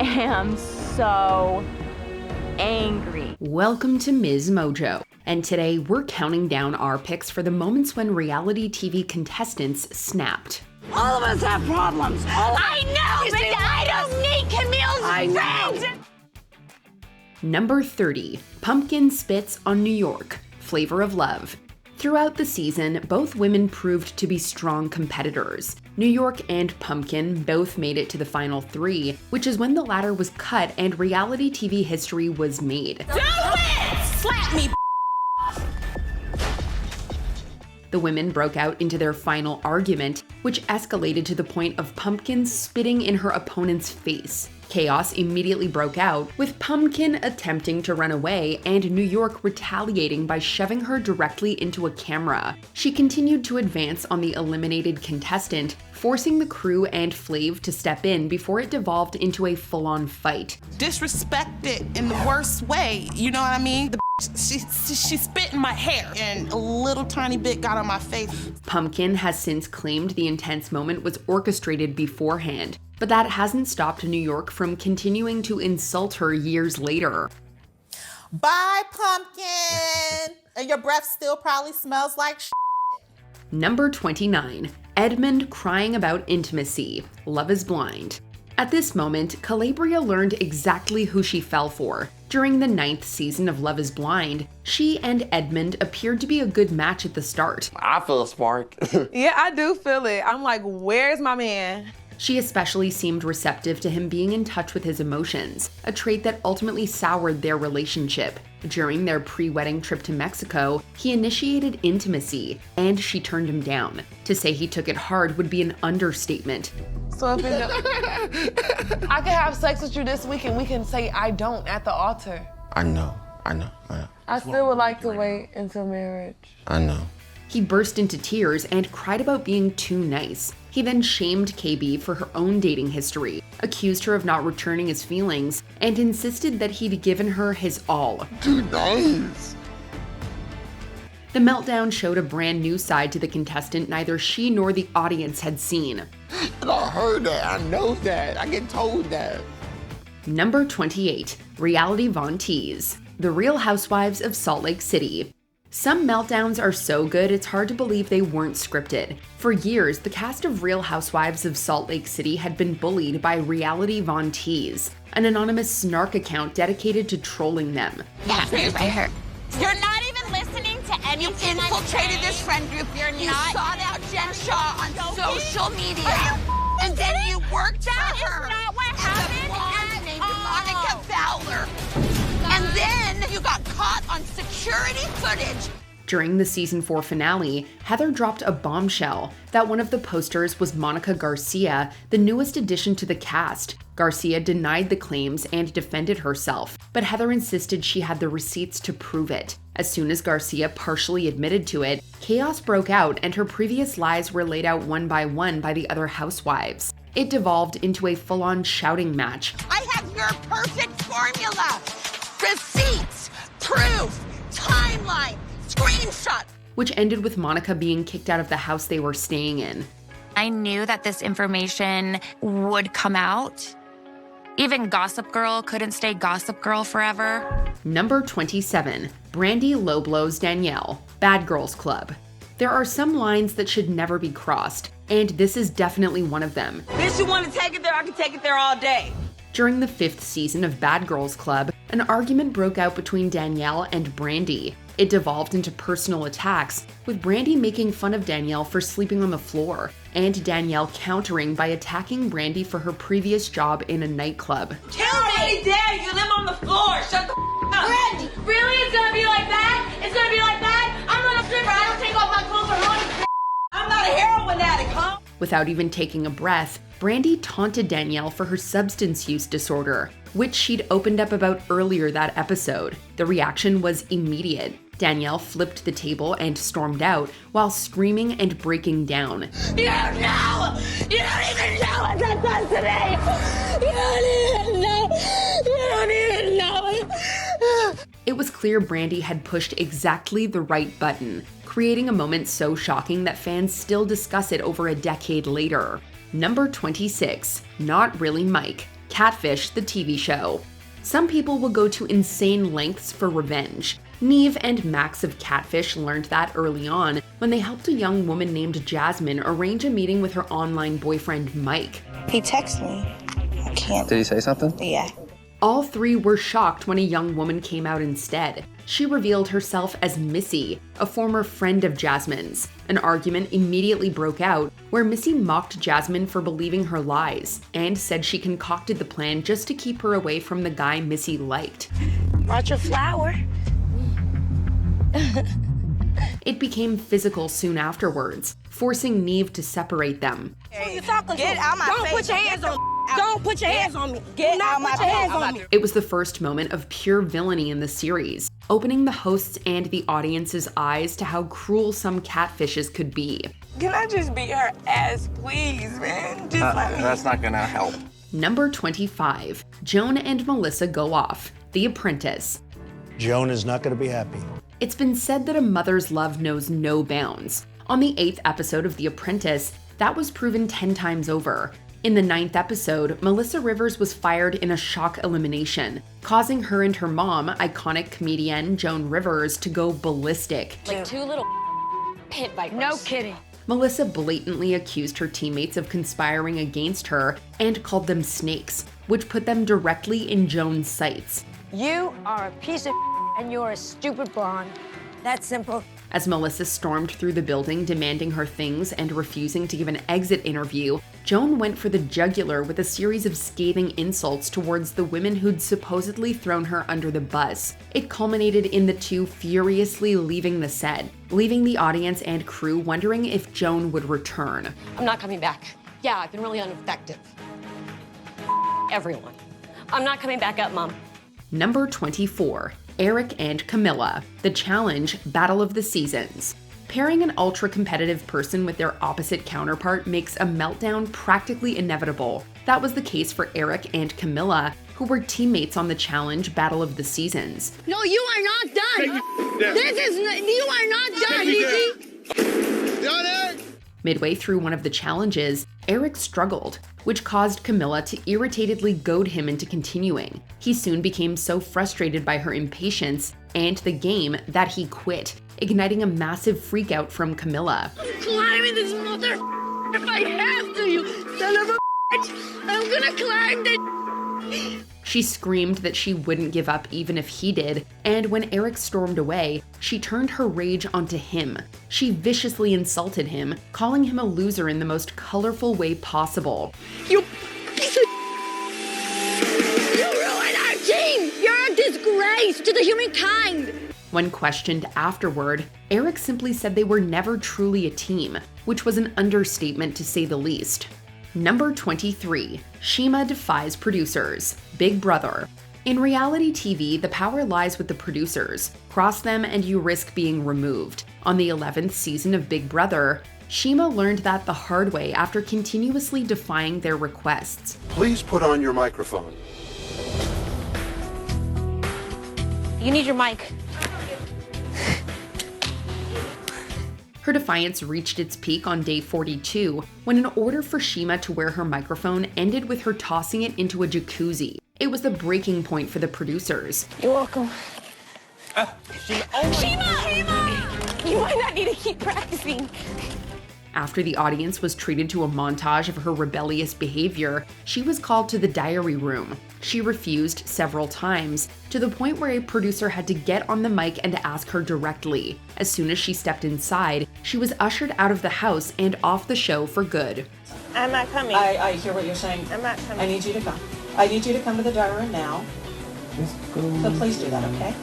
am so angry. Welcome to Ms. Mojo, and today we're counting down our picks for the moments when reality TV contestants snapped. All of us have problems. I know, but I don't need Camille's friends. Number 30, Pumkin spits on New York, flavor of love. Throughout the season, both women proved to be strong competitors. New York and Pumkin both made it to the final 3, which is when the ladder was cut and reality TV history was made. Do it! Slap me. The women broke out into their final argument, which escalated to the point of Pumkin spitting in her opponent's face. Chaos immediately broke out, with Pumkin attempting to run away and New York retaliating by shoving her directly into a camera. She continued to advance on the eliminated contestant, forcing the crew and Flav to step in before it devolved into a full-on fight. Disrespected in the worst way, you know what I mean? She spit in my hair and a little tiny bit got on my face. Pumkin has since claimed the intense moment was orchestrated beforehand, but that hasn't stopped New York from continuing to insult her years later. Bye, Pumpkin! And your breath still probably smells like shit. Number 29, Edmund crying about intimacy, Love is Blind. At this moment, Calabria learned exactly who she fell for. During the 9th season of Love is Blind, she and Edmund appeared to be a good match at the start. I feel a spark. Yeah, I do feel it. I'm like, where's my man? She especially seemed receptive to him being in touch with his emotions, a trait that ultimately soured their relationship. During their pre-wedding trip to Mexico, he initiated intimacy, and she turned him down. To say he took it hard would be an understatement. So if I can have sex with you this week and we can say I don't at the altar. I know. I still would like to wait until marriage. I know. He burst into tears and cried about being too nice. He then shamed KB for her own dating history, accused her of not returning his feelings, and insisted that he'd given her his all. Too nice. The meltdown showed a brand new side to the contestant neither she nor the audience had seen. And I heard that. I know that. I get told that. Number 28, Reality Von Tease, The Real Housewives of Salt Lake City. Some meltdowns are so good it's hard to believe they weren't scripted. For years, the cast of Real Housewives of Salt Lake City had been bullied by Reality Von Tease, an anonymous snark account dedicated to trolling them. Yeah, by her. You're not even listening to anything. You infiltrated this friend group. You sought out Jen Shaw on social media. And then you worked for her. That is not what happened named Monica Fowler. And then you got caught on security footage. During the season 4 finale, Heather dropped a bombshell that one of the posters was Monica Garcia, the newest addition to the cast. Garcia denied the claims and defended herself, but Heather insisted she had the receipts to prove it. As soon as Garcia partially admitted to it, chaos broke out and her previous lies were laid out one by the other housewives. It devolved into a full-on shouting match. I have your perfect formula. Receipts, proof, timeline, screenshot. Which ended with Monica being kicked out of the house they were staying in. I knew that this information would come out. Even Gossip Girl couldn't stay Gossip Girl forever. Number 27, Brandy low blows Danielle, Bad Girls Club. There are some lines that should never be crossed, and this is definitely one of them. Bitch, you want to take it there? I can take it there all day. During the 5th season of Bad Girls Club, an argument broke out between Danielle and Brandy. It devolved into personal attacks, with Brandy making fun of Danielle for sleeping on the floor, and Danielle countering by attacking Brandy for her previous job in a nightclub. Tell me, dare you live on the floor. Shut the up. Brandy, really? It's gonna be like that? It's gonna be like that? I'm not a stripper. I don't take off my clothes or run. I'm not a heroin addict, huh? Without even taking a breath, Brandy taunted Danielle for her substance use disorder, which she'd opened up about earlier that episode. The reaction was immediate. Danielle flipped the table and stormed out while screaming and breaking down. You don't know! You don't even know what that does to me! You don't even know! You don't even know! It was clear Brandy had pushed exactly the right button, creating a moment so shocking that fans still discuss it over a decade later. Number 26, Not Really Mike, Catfish, the TV show. Some people will go to insane lengths for revenge. Neve and Max of Catfish learned that early on when they helped a young woman named Jasmine arrange a meeting with her online boyfriend Mike. He texted me. I can't. Did he say something? Yeah. All three were shocked when a young woman came out instead. She revealed herself as Missy, a former friend of Jasmine's. An argument immediately broke out where Missy mocked Jasmine for believing her lies and said she concocted the plan just to keep her away from the guy Missy liked. Brought your flower. It became physical soon afterwards, forcing Neve to separate them. Get out my face. Don't put your hands on me. Don't put your hands on me. Get out my hands on me. It was the first moment of pure villainy in the series, opening the hosts and the audience's eyes to how cruel some catfishes could be. Can I just beat her ass, please, man? Just let me. That's not gonna help. Number 25. Joan and Melissa go off. The Apprentice. Joan is not going to be happy. It's been said that a mother's love knows no bounds. On the 8th episode of The Apprentice, that was proven 10 times over. In the 9th episode, Melissa Rivers was fired in a shock elimination, causing her and her mom, iconic comedian Joan Rivers, to go ballistic. Like two little pit vipers. No kidding. Melissa blatantly accused her teammates of conspiring against her and called them snakes, which put them directly in Joan's sights. You are a piece of and you're a stupid blonde. That's simple. As Melissa stormed through the building demanding her things and refusing to give an exit interview, Joan went for the jugular with a series of scathing insults towards the women who'd supposedly thrown her under the bus. It culminated in the two furiously leaving the set, leaving the audience and crew wondering if Joan would return. I'm not coming back. Yeah, I've been really ineffective. Everyone. I'm not coming back up, Mom. Number 24. Eric and Camilla. The Challenge Battle of the Seasons. Pairing an ultra-competitive person with their opposite counterpart makes a meltdown practically inevitable. That was the case for Eric and Camilla, who were teammates on the Challenge Battle of the Seasons. No, you are not done. You are not done, Nikki. Done it! Midway through one of the challenges, Eric struggled, which caused Camilla to irritatedly goad him into continuing. He soon became so frustrated by her impatience and the game that he quit, igniting a massive freakout from Camilla. I'm climbing this mother if I have to, you son of a bitch. I'm gonna climb the. She screamed that she wouldn't give up even if he did, and when Eric stormed away, she turned her rage onto him. She viciously insulted him, calling him a loser in the most colorful way possible. You piece of. You ruined our team. You're a disgrace to the humankind. When questioned afterward, Eric simply said they were never truly a team, which was an understatement to say the least. Number 23. Chima defies producers. Big Brother. In reality TV, the power lies with the producers. Cross them and you risk being removed. On the 11th season of Big Brother, Chima learned that the hard way after continuously defying their requests. Please put on your microphone. You need your mic. Her defiance reached its peak on day 42, when an order for Chima to wear her microphone ended with her tossing it into a jacuzzi. It was the breaking point for the producers. You're welcome. Chima! You might not need to keep practicing. After the audience was treated to a montage of her rebellious behavior, she was called to the diary room. She refused several times, to the point where a producer had to get on the mic and ask her directly. As soon as she stepped inside, she was ushered out of the house and off the show for good. I'm not coming. I hear what you're saying. I'm not coming. I need you to come. I need you to come to the diary room now. So please do that, okay?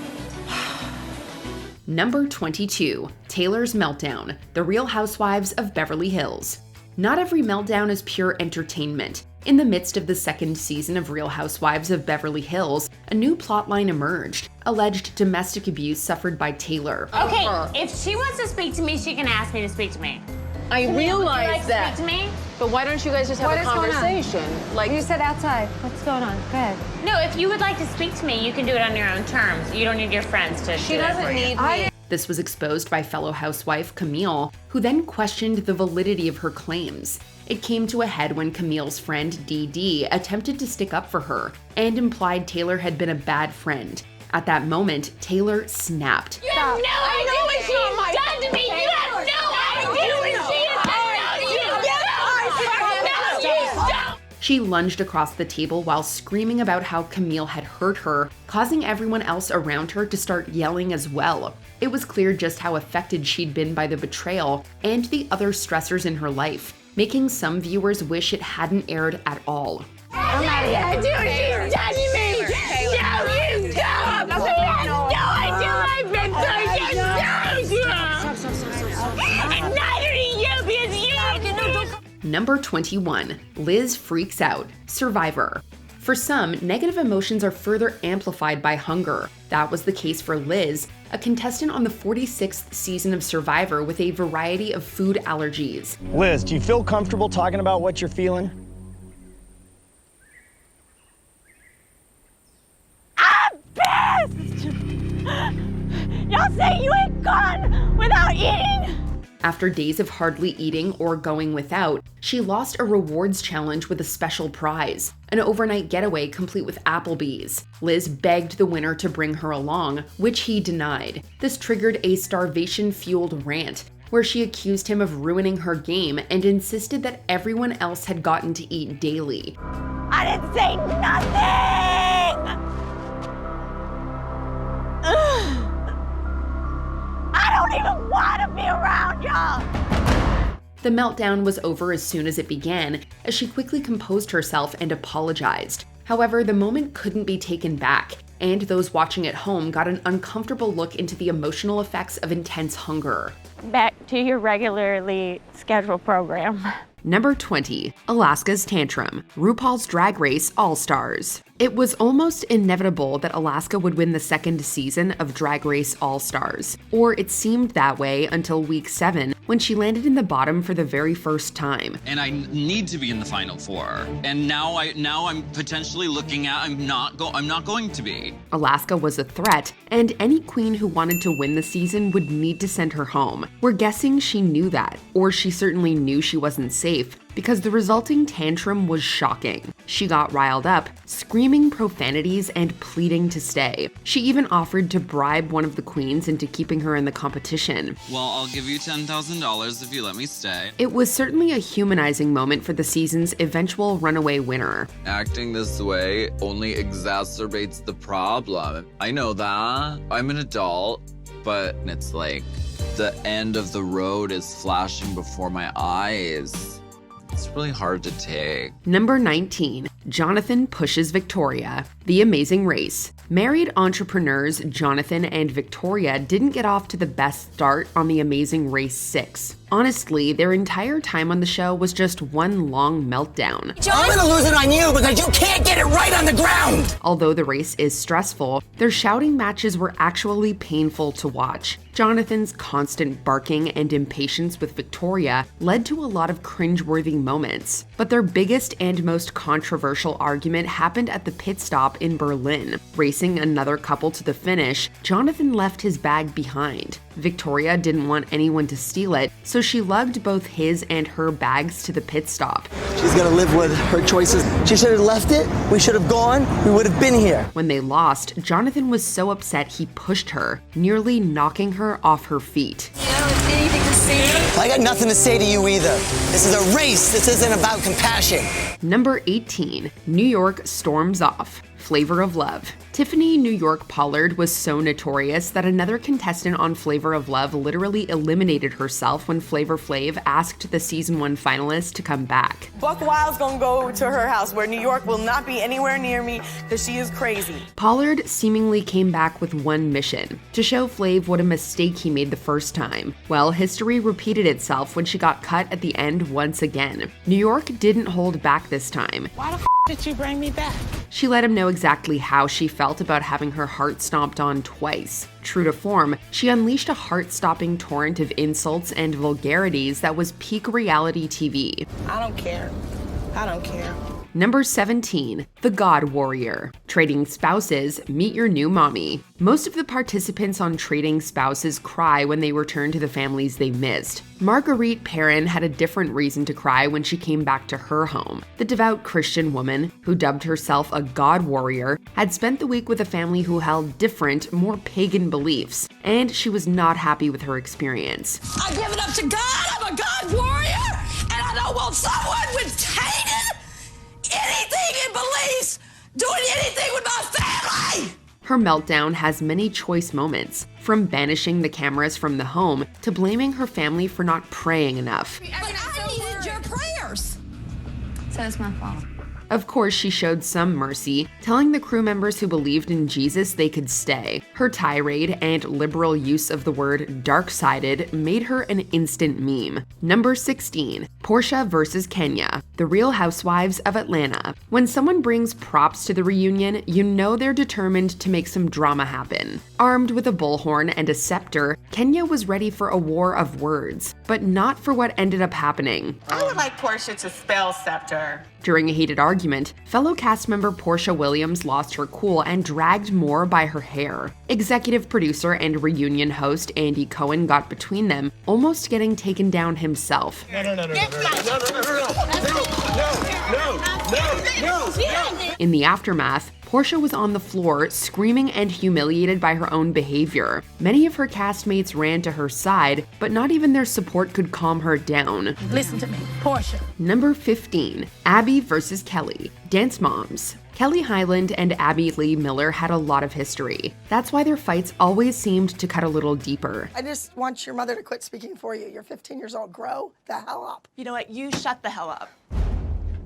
Number 22. Taylor's Meltdown. The Real Housewives of Beverly Hills. Not every meltdown is pure entertainment. In the midst of the second season of Real Housewives of Beverly Hills, a new plotline emerged, alleged domestic abuse suffered by Taylor. Okay, if she wants to speak to me, she can ask me to speak to me. I realize that. Speak to me? But why don't you guys just have a conversation? Like you said outside. What's going on? Go ahead. No, if you would like to speak to me, you can do it on your own terms. You don't need your friends to She doesn't need me. This was exposed by fellow housewife Camille, who then questioned the validity of her claims. It came to a head when Camille's friend DD attempted to stick up for her and implied Taylor had been a bad friend. At that moment, Taylor snapped. You have no idea what she's done to me! You have no idea what she has done! She lunged across the table while screaming about how Camille had hurt her, causing everyone else around her to start yelling as well. It was clear just how affected she'd been by the betrayal and the other stressors in her life, making some viewers wish it hadn't aired at all. I'm not gonna do what she's done to me! No, you don't! She has no idea what I've been through! And neither do you because you... Number 21. Liz freaks out. Survivor. For some, negative emotions are further amplified by hunger. That was the case for Liz, a contestant on the 46th season of Survivor with a variety of food allergies. Liz, do you feel comfortable talking about what you're feeling? I'm pissed! Y'all say you ain't gone without eating? After days of hardly eating or going without, she lost a rewards challenge with a special prize, an overnight getaway complete with Applebee's. Liz begged the winner to bring her along, which he denied. This triggered a starvation-fueled rant, where she accused him of ruining her game and insisted that everyone else had gotten to eat daily. I didn't say nothing! I don't even want to be around y'all! The meltdown was over as soon as it began, as she quickly composed herself and apologized. However, the moment couldn't be taken back, and those watching at home got an uncomfortable look into the emotional effects of intense hunger. Back to your regularly scheduled program. Number 20. Alaska's Tantrum, RuPaul's Drag Race All-Stars. It was almost inevitable that Alaska would win the second season of Drag Race All-Stars, or it seemed that way until week 7, when she landed in the bottom for the very first time. And I need to be in the final 4. And now I'm potentially looking at I'm not going to be. Alaska was a threat, and any queen who wanted to win the season would need to send her home. We're guessing she knew that, or she certainly knew she wasn't safe, because the resulting tantrum was shocking. She got riled up, screaming profanities and pleading to stay. She even offered to bribe one of the queens into keeping her in the competition. Well, I'll give you $10,000 if you let me stay. It was certainly a humanizing moment for the season's eventual runaway winner. Acting this way only exacerbates the problem. I know that. I'm an adult, but it's like the end of the road is flashing before my eyes. It's really hard to take. Number 19. Jonathan pushes Victoria. The Amazing Race. Married entrepreneurs Jonathan and Victoria didn't get off to the best start on The Amazing Race 6. Honestly, their entire time on the show was just one long meltdown. I'm gonna lose it on you because you can't get it right on the ground! Although the race is stressful, their shouting matches were actually painful to watch. Jonathan's constant barking and impatience with Victoria led to a lot of cringe-worthy moments. But their biggest and most controversial argument happened at the pit stop in Berlin. Racing another couple to the finish, Jonathan left his bag behind. Victoria didn't want anyone to steal it, so she lugged both his and her bags to the pit stop. She's gonna live with her choices. She should have left it, we should have gone, we would have been here. When they lost, Jonathan was so upset he pushed her, nearly knocking her off her feet. Anything to say? I got nothing to say to you either. This is a race, this isn't about compassion. Number 18. New York storms off. Flavor of Love. Tiffany New York Pollard was so notorious that another contestant on Flavor of Love literally eliminated herself when Flavor Flav asked the season 1 finalist to come back. Buck Wild's gonna go to her house where New York will not be anywhere near me because she is crazy. Pollard seemingly came back with one mission, to show Flav what a mistake he made the first time. Well, history repeated itself when she got cut at the end once again. New York didn't hold back this time. Why the did you bring me back? She let him know exactly how she felt about having her heart stomped on twice. True to form, she unleashed a heart-stopping torrent of insults and vulgarities that was peak reality TV. I don't care. I don't care. Number 17, The God Warrior. Trading spouses, meet your new mommy. Most of the participants on Trading Spouses cry when they return to the families they missed. Marguerite Perrin had a different reason to cry when she came back to her home. The devout Christian woman, who dubbed herself a God Warrior, had spent the week with a family who held different, more pagan beliefs, and she was not happy with her experience. I give it up to God. I'm a God warrior, and I don't want someone with tainted anything in beliefs doing anything with my family. Her meltdown has many choice moments, from banishing the cameras from the home to blaming her family for not praying enough. But I needed your prayers. So it's my fault. Of course, she showed some mercy, telling the crew members who believed in Jesus they could stay. Her tirade and liberal use of the word dark-sided made her an instant meme. Number 16, Portia versus Kenya, The Real Housewives of Atlanta. When someone brings props to the reunion, you know they're determined to make some drama happen. Armed with a bullhorn and a scepter, Kenya was ready for a war of words, but not for what ended up happening. I would like Portia to spell scepter. During a heated argument, fellow cast member Portia Williams lost her cool and dragged Moore by her hair. Executive producer and reunion host Andy Cohen got between them, almost getting taken down himself. In the aftermath, Portia was on the floor, screaming and humiliated by her own behavior. Many of her castmates ran to her side, but not even their support could calm her down. Listen to me, Portia. Number 15, Abby versus Kelly, Dance Moms. Kelly Highland and Abby Lee Miller had a lot of history. That's why their fights always seemed to cut a little deeper. I just want your mother to quit speaking for you. You're 15 years old. Grow the hell up. You know what? You shut the hell up.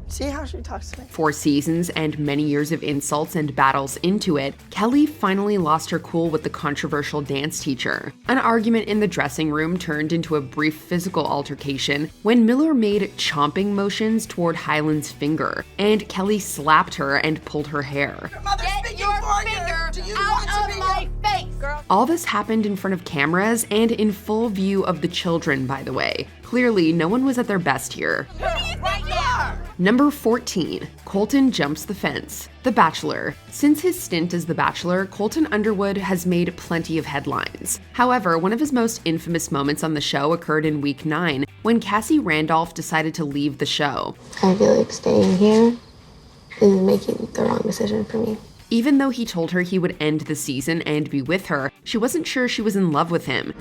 See how she talks to me? 4 seasons and many years of insults and battles into it, Kelly finally lost her cool with the controversial dance teacher. An argument in the dressing room turned into a brief physical altercation when Miller made chomping motions toward Highland's finger, and Kelly slapped her and pulled her hair. Get your finger out of my face, girl. All this happened in front of cameras and in full view of the children, by the way. Clearly, no one was at their best here. Right now. Number 14, Colton jumps the fence. The Bachelor. Since his stint as The Bachelor, Colton Underwood has made plenty of headlines. However, one of his most infamous moments on the show occurred in week 9, when Cassie Randolph decided to leave the show. I feel like staying here is making the wrong decision for me. Even though he told her he would end the season and be with her, she wasn't sure she was in love with him.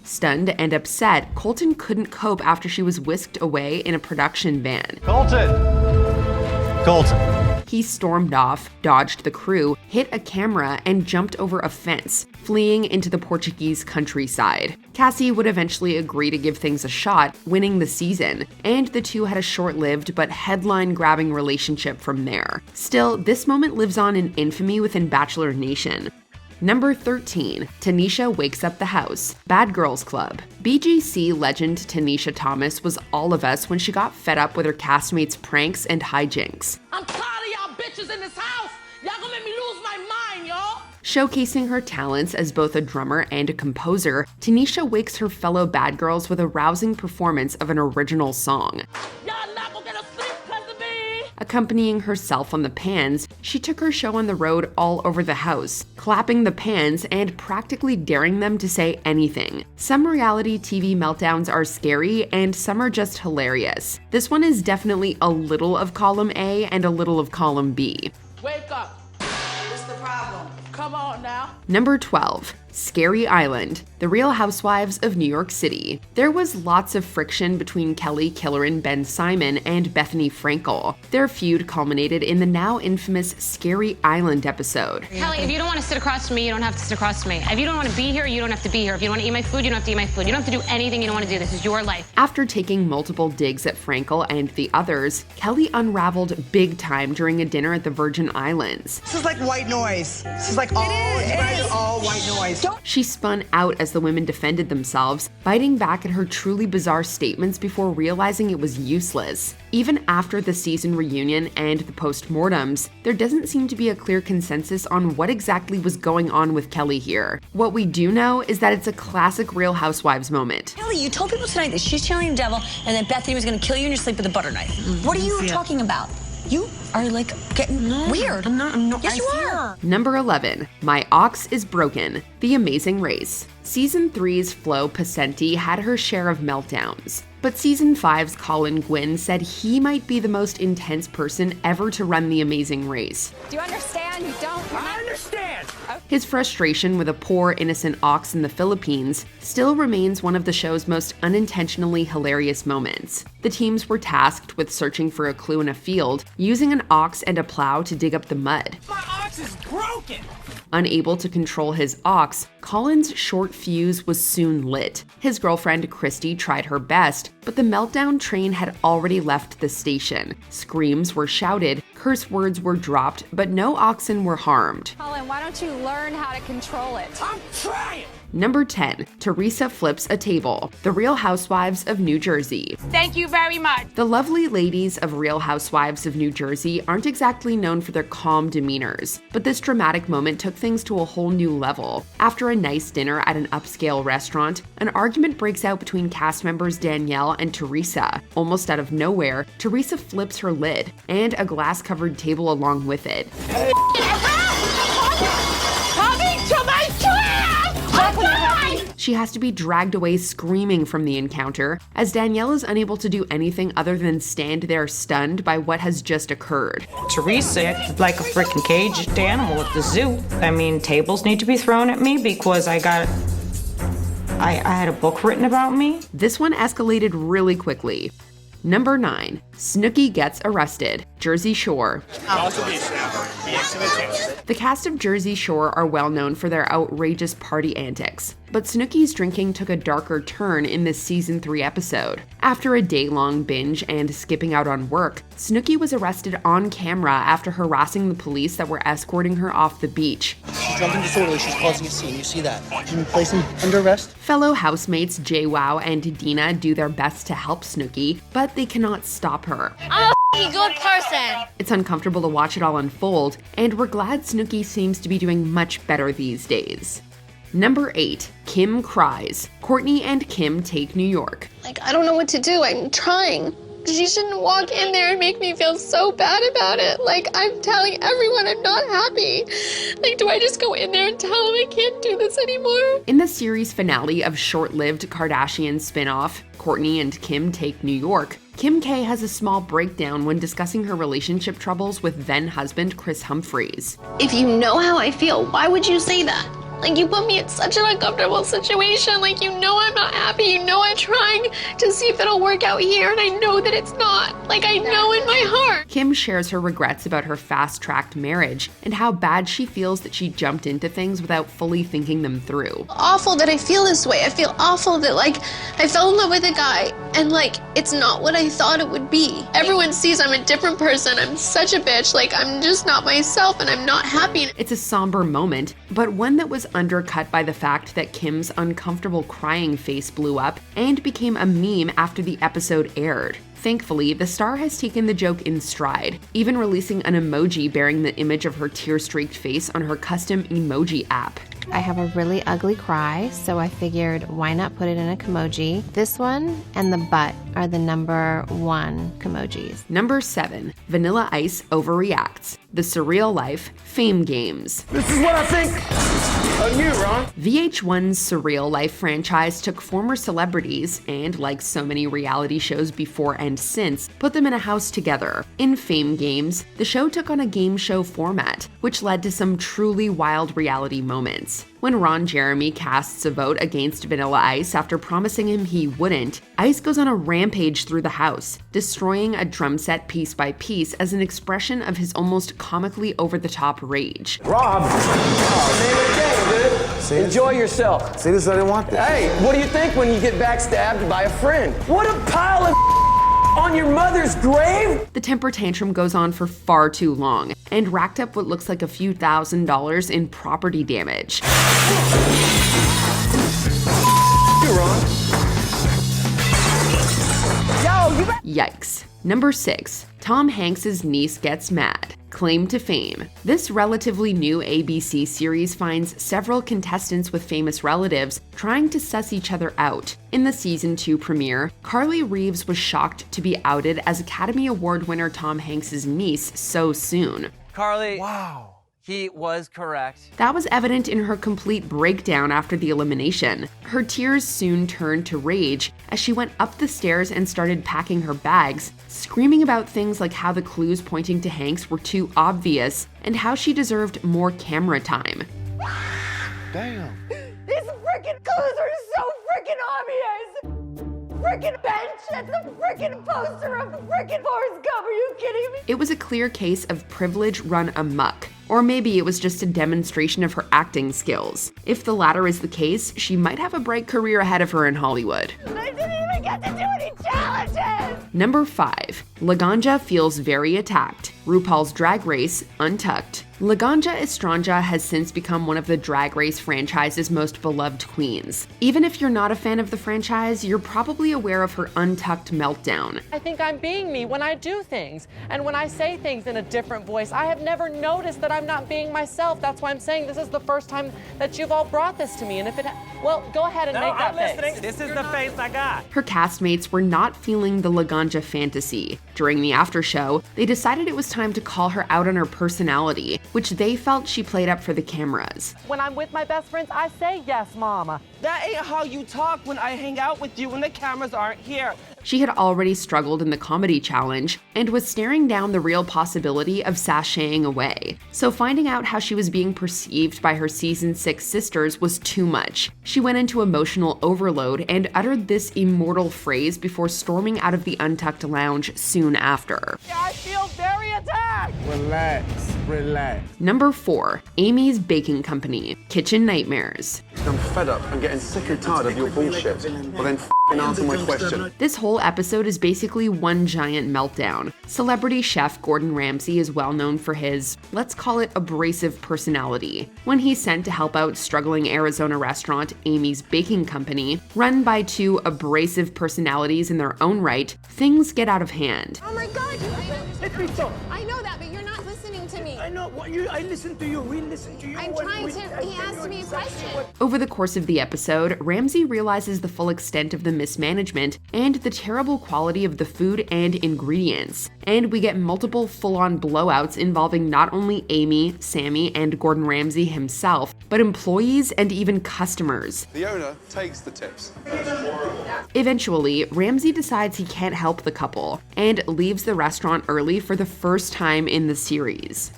Stunned and upset, Colton couldn't cope after she was whisked away in a production van. Colton! He stormed off, dodged the crew, hit a camera, and jumped over a fence, fleeing into the Portuguese countryside. Cassie would eventually agree to give things a shot, winning the season, and the two had a short-lived but headline-grabbing relationship from there. Still, this moment lives on in infamy within Bachelor Nation. Number 13, Tanisha wakes up the house, Bad Girls Club. BGC legend Tanisha Thomas was all of us when she got fed up with her castmates' pranks and hijinks. I'm tired of y'all bitches in this house. Y'all gonna make me lose my mind, y'all. Showcasing her talents as both a drummer and a composer, Tanisha wakes her fellow bad girls with a rousing performance of an original song. Y'all not gonna get a sleep because of me. Accompanying herself on the pans, she took her show on the road all over the house, clapping the pans and practically daring them to say anything. Some reality TV meltdowns are scary and some are just hilarious. This one is definitely a little of column A and a little of column B. Wake up. What's the problem? Come on now. Number 12, Scary Island, The Real Housewives of New York City. There was lots of friction between Kelly Killeran Ben Simon and Bethany Frankel. Their feud culminated in the now infamous Scary Island episode. Kelly, if you don't want to sit across from me, you don't have to sit across from me. If you don't want to be here, you don't have to be here. If you don't want to eat my food, you don't have to eat my food. You don't have to do anything you don't want to do. This is your life. After taking multiple digs at Frankel and the others, Kelly unraveled big time during a dinner at the Virgin Islands. This is like white noise. This is like all white noise. She spun out as the women defended themselves, biting back at her truly bizarre statements before realizing it was useless. Even after the season reunion and the postmortems, there doesn't seem to be a clear consensus on what exactly was going on with Kelly here. What we do know is that it's a classic Real Housewives moment. Kelly, you told people tonight that she's channeling the devil and that Bethany was going to kill you in your sleep with a butter knife. What are you talking about? You are like getting weird. I'm not. Yes, you are. Number 11, My Ox is Broken, The Amazing Race. Season 3's Flo Pacenti had her share of meltdowns, but Season 5's Colin Gwynn said he might be the most intense person ever to run The Amazing Race. Do you understand? You don't? I understand! His frustration with a poor, innocent ox in the Philippines still remains one of the show's most unintentionally hilarious moments. The teams were tasked with searching for a clue in a field, using an ox and a plow to dig up the mud. My ox is broken! Unable to control his ox, Colin's short fuse was soon lit. His girlfriend Christy tried her best, but the meltdown train had already left the station. Screams were shouted, curse words were dropped, but no oxen were harmed. Colin, why don't you learn how to control it? I'm trying! Number 10, Teresa Flips a Table, The Real Housewives of New Jersey. Thank you very much. The lovely ladies of Real Housewives of New Jersey aren't exactly known for their calm demeanors, but this dramatic moment took things to a whole new level. After a nice dinner at an upscale restaurant, an argument breaks out between cast members Danielle and Teresa. Almost out of nowhere, Teresa flips her lid, and a glass-covered table along with it. She has to be dragged away screaming from the encounter, as Danielle is unable to do anything other than stand there stunned by what has just occurred. Teresa acted like a freaking caged animal at the zoo. I mean, tables need to be thrown at me because I had a book written about me. This one escalated really quickly. Number 9, Snooki Gets Arrested, Jersey Shore. The cast of Jersey Shore are well known for their outrageous party antics, but Snooki's drinking took a darker turn in this season 3 episode. After a day-long binge and skipping out on work, Snooki was arrested on camera after harassing the police that were escorting her off the beach. She's drunk and disorderly. She's causing a scene. You see that? Can you place him under arrest? Fellow housemates JWoww and Dina do their best to help Snooki, but they cannot stop her. I'm a good person. It's uncomfortable to watch it all unfold, and we're glad Snooki seems to be doing much better these days. Number 8, Kim Cries. Courtney and Kim take New York. Like, I don't know what to do. I'm trying. She shouldn't walk in there and make me feel so bad about it. Like, I'm telling everyone I'm not happy. Like, do I just go in there and tell them I can't do this anymore? In the series finale of short-lived Kardashian spinoff, Courtney and Kim Take New York, Kim K has a small breakdown when discussing her relationship troubles with then-husband Chris Humphries. If you know how I feel, why would you say that? Like, you put me in such an uncomfortable situation. Like, you know I'm not happy. You know I'm trying to see if it'll work out here, and I know that it's not. Like, I know in my heart. Kim shares her regrets about her fast-tracked marriage and how bad she feels that she jumped into things without fully thinking them through. Awful that I feel this way. I feel awful that, like, I fell in love with a guy, and, like, it's not what I thought it would be. Everyone sees I'm a different person. I'm such a bitch. Like, I'm just not myself, and I'm not happy. It's a somber moment, but one that was undercut by the fact that Kim's uncomfortable crying face blew up and became a meme after the episode aired. Thankfully, the star has taken the joke in stride, even releasing an emoji bearing the image of her tear-streaked face on her custom emoji app. I have a really ugly cry, so I figured why not put it in a Kimoji. This one and the butt are the number 1 Kimojis. Number 7, Vanilla Ice Overreacts, The Surreal Life Fame Games. This is what I think of you, Ron. VH1's Surreal Life franchise took former celebrities and, like so many reality shows before and since, put them in a house together. In Fame Games, the show took on a game show format, which led to some truly wild reality moments. When Ron Jeremy casts a vote against Vanilla Ice after promising him he wouldn't, Ice goes on a rampage through the house, destroying a drum set piece by piece as an expression of his almost comically over-the-top rage. Rob! Oh, dude. Enjoy yourself. See this? I didn't want this. Hey, what do you think when you get backstabbed by a friend? What a pile of on your mother's grave? The temper tantrum goes on for far too long and racked up what looks like a few $1,000s in property damage. You're wrong. Yikes. Number 6. Tom Hanks' niece gets mad. Claim to fame. This relatively new ABC series finds several contestants with famous relatives trying to suss each other out. In the season 2 premiere, Carly Reeves was shocked to be outed as Academy Award winner Tom Hanks' niece so soon. Carly. Wow. He was correct. That was evident in her complete breakdown after the elimination. Her tears soon turned to rage as she went up the stairs and started packing her bags, screaming about things like how the clues pointing to Hanks were too obvious and how she deserved more camera time. Damn. These freaking clues are so freaking obvious! Freaking bench! That's the freaking poster of freaking Forrest Gump, are you kidding me? It was a clear case of privilege run amok. Or maybe it was just a demonstration of her acting skills. If the latter is the case, she might have a bright career ahead of her in Hollywood. I didn't even get to do any challenges! Number 5. Laganja feels very attacked. RuPaul's Drag Race, Untucked. Laganja Estranja has since become one of the Drag Race franchise's most beloved queens. Even if you're not a fan of the franchise, you're probably aware of her Untucked meltdown. I think I'm being me when I do things, and when I say things in a different voice. I have never noticed that I'm not being myself. That's why I'm saying this is the first time that you've all brought this to me, and if it well, go ahead and make that face. This is the face I got. Her castmates were not feeling the Laganja fantasy. During the after show, they decided it was time to call her out on her personality, which they felt she played up for the cameras. When I'm with my best friends, I say yes, mama. That ain't how you talk when I hang out with you when the cameras aren't here. She had already struggled in the comedy challenge and was staring down the real possibility of sashaying away. So finding out how she was being perceived by her season 6 sisters was too much. She went into emotional overload and uttered this immortal phrase before storming out of the Untucked lounge soon after. I feel very attacked. Relax, relax. Number 4. Amy's Baking Company, Kitchen Nightmares. I'm fed up. I'm getting sick and tired of your bullshit. Well then f***ing answer my question. This whole episode is basically one giant meltdown. Celebrity chef Gordon Ramsay is well known for his, let's call it, abrasive personality. When he's sent to help out struggling Arizona restaurant Amy's Baking Company, run by two abrasive personalities in their own right, things get out of hand. Oh my God, let me talk. I know that, but you're not listening to me. I know, I listen to you, we listen to you. I'm trying to, he asked me a question. Over the course of the episode, Ramsay realizes the full extent of the mismanagement and the terrible quality of the food and ingredients. And we get multiple full-on blowouts involving not only Amy, Sammy, and Gordon Ramsay himself, but employees and even customers. The owner takes the tips. Eventually, Ramsay decides he can't help the couple and leaves the restaurant early for the first time in the series.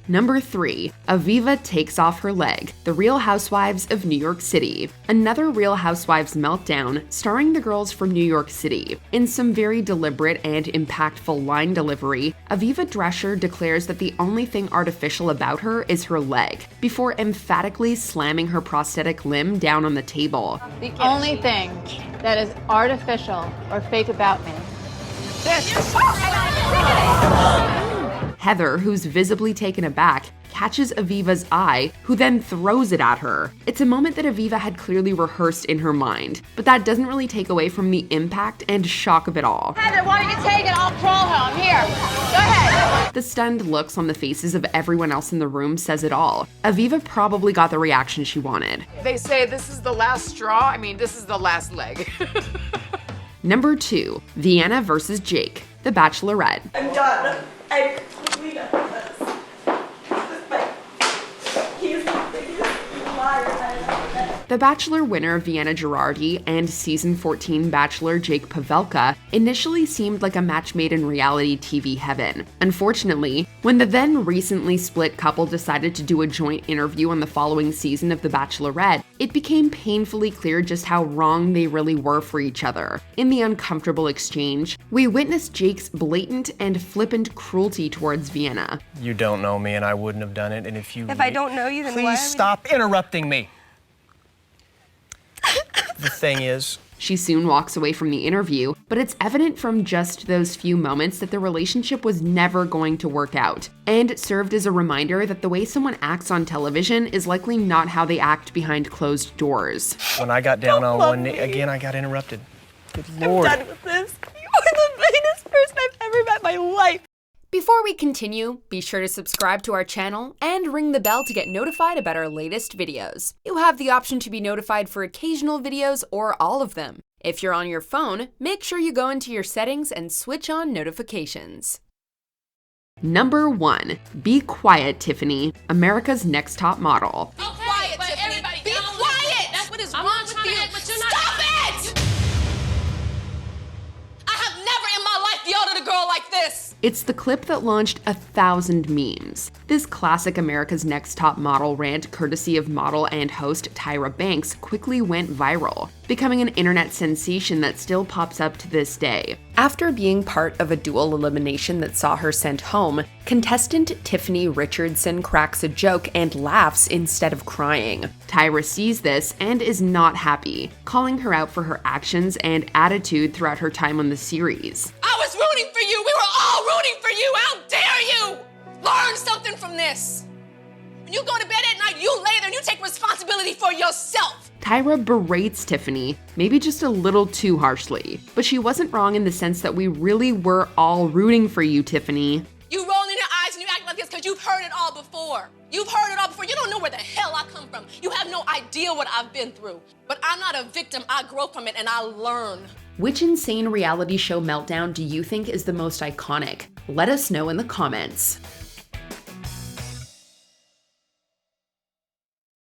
Number 3. Aviva takes off her leg. The Real Housewives of New York City. Another Real Housewives meltdown starring the girls from New York City. In some very deliberate and impactful line delivery, Aviva Drescher declares that the only thing artificial about her is her leg, before emphatically slamming her prosthetic limb down on the table. The only thing that is artificial or fake about me. Heather, who's visibly taken aback, catches Aviva's eye, who then throws it at her. It's a moment that Aviva had clearly rehearsed in her mind, but that doesn't really take away from the impact and shock of it all. Heather, why don't you take it? I'll crawl home. Here, go ahead. The stunned looks on the faces of everyone else in the room says it all. Aviva probably got the reaction she wanted. They say this is the last straw. I mean, this is the last leg. Number 2. Vienna versus Jake, The Bachelorette. I'm done. I'm completely done with this. He's the biggest liar I've ever met. The Bachelor winner Vienna Girardi and season 14 Bachelor Jake Pavelka initially seemed like a match made in reality TV heaven. Unfortunately, when the then recently split couple decided to do a joint interview on the following season of The Bachelorette, it became painfully clear just how wrong they really were for each other. In the uncomfortable exchange, we witnessed Jake's blatant and flippant cruelty towards Vienna. You don't know me and I wouldn't have done it, and if I don't know you, then why? Please stop interrupting me. The thing is, She soon walks away from the interview, but it's evident from just those few moments that the relationship was never going to work out, and served as a reminder that the way someone acts on television is likely not how they act behind closed doors. When I got down on one knee, again, I got interrupted. Good Lord. I'm done with this. You are the meanest person I've ever met in my life. Before we continue, be sure to subscribe to our channel and ring the bell to get notified about our latest videos. You have the option to be notified for occasional videos or all of them. If you're on your phone, make sure you go into your settings and switch on notifications. Number 1. Be quiet, Tiffany, America's Next Top Model. Be quiet, Tiffany. Be quiet. That's what is wrong with you. Stop it! I have never in my life yelled at a girl like this. It's the clip that launched 1,000 memes. This classic America's Next Top Model rant, courtesy of model and host Tyra Banks, quickly went viral, becoming an internet sensation that still pops up to this day. After being part of a dual elimination that saw her sent home, contestant Tiffany Richardson cracks a joke and laughs instead of crying. Tyra sees this and is not happy, calling her out for her actions and attitude throughout her time on the series. I was rooting for you. We were all rooting for you. How dare you? Learn something from this. When you go to bed at night, you lay there and you take responsibility for yourself. Tyra berates Tiffany, maybe just a little too harshly, but she wasn't wrong in the sense that we really were all rooting for you, Tiffany. You roll in your eyes and you act like this because you've heard it all before. You've heard it all before. You don't know where the hell I come from. You have no idea what I've been through. But I'm not a victim. I grow from it and I learn. Which insane reality show meltdown do you think is the most iconic? Let us know in the comments.